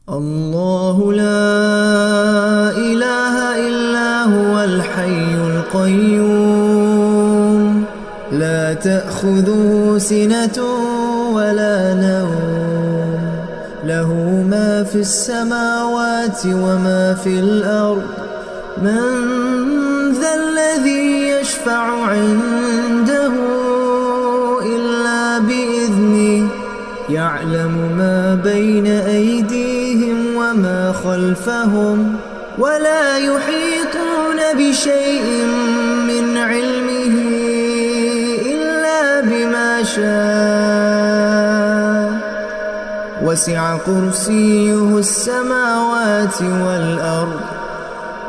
الله لا إله إلا هو الحي القيوم لا تأخذه سنة ولا نوم له ما في السماوات وما في الأرض من ذا الذي يشفع عنده إلا بإذنه يعلم ما بين أيديهم وما خلفهم ولا يحيطون بشيء من علمه إلا بما شاء وسع كرسيه السماوات والأرض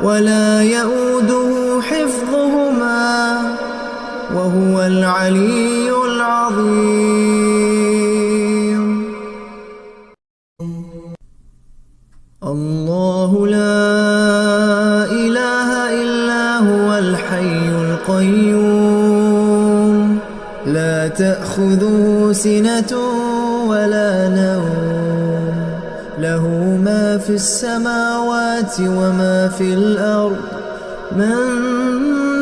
ولا يؤوده حفظهما وهو العلي العظيم. الله لا إله إلا هو الحي القيوم لا تأخذه سنة ولا نوم له ما في السماوات وما في الأرض من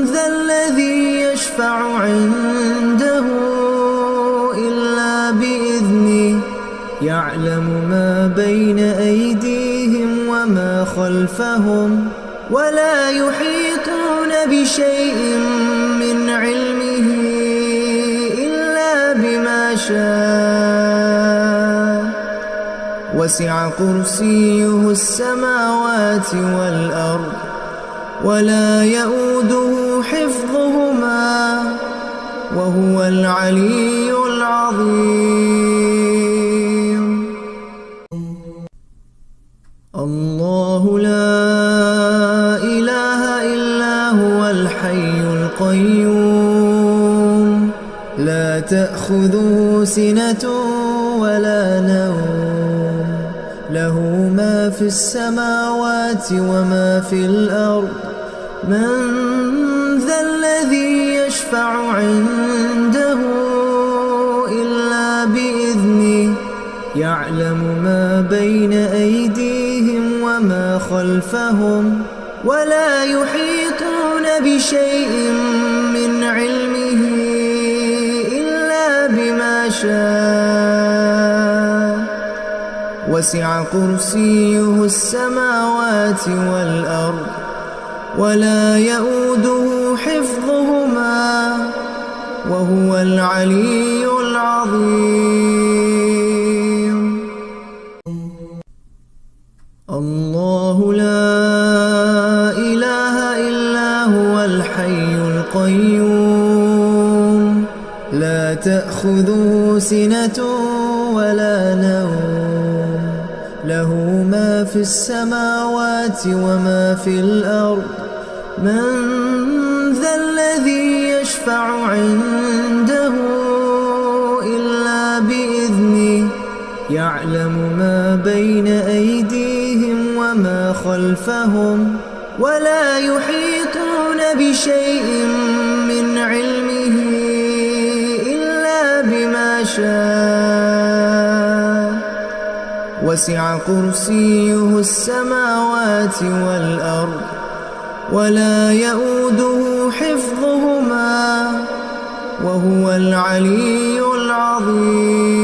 ذا الذي يشفع عنده إلا بإذنه يعلم ما بين أيديهم وما خلفهم ولا يحيطون بشيء من علمه إلا بما شاء وسع كرسيه السماوات والأرض ولا يؤوده حفظهما وهو العلي العظيم. الله لا إله إلا هو الحي القيوم لا تأخذه سنة ولا نوم له ما في السماوات وما في الأرض من ذا الذي يشفع عنده إلا بإذنه يعلم ما بين أيديهم وما خلفهم ولا يحيطون بشيء من علمه إلا بما شاء وسع كرسيه السماوات والأرض ولا يؤوده حفظهما وهو العلي العظيم. الله لا إله إلا هو الحي القيوم لا تأخذه سنة ولا نوم له ما في السماوات وما في الأرض من ذا الذي يشفع عنده إلا بإذنه يعلم ما بين أيديهم وما خلفهم ولا يحيطون بشيء من علمه إلا بما شاء وسع كرسيه السماوات والأرض ولا يؤوده حفظهما وهو العلي العظيم.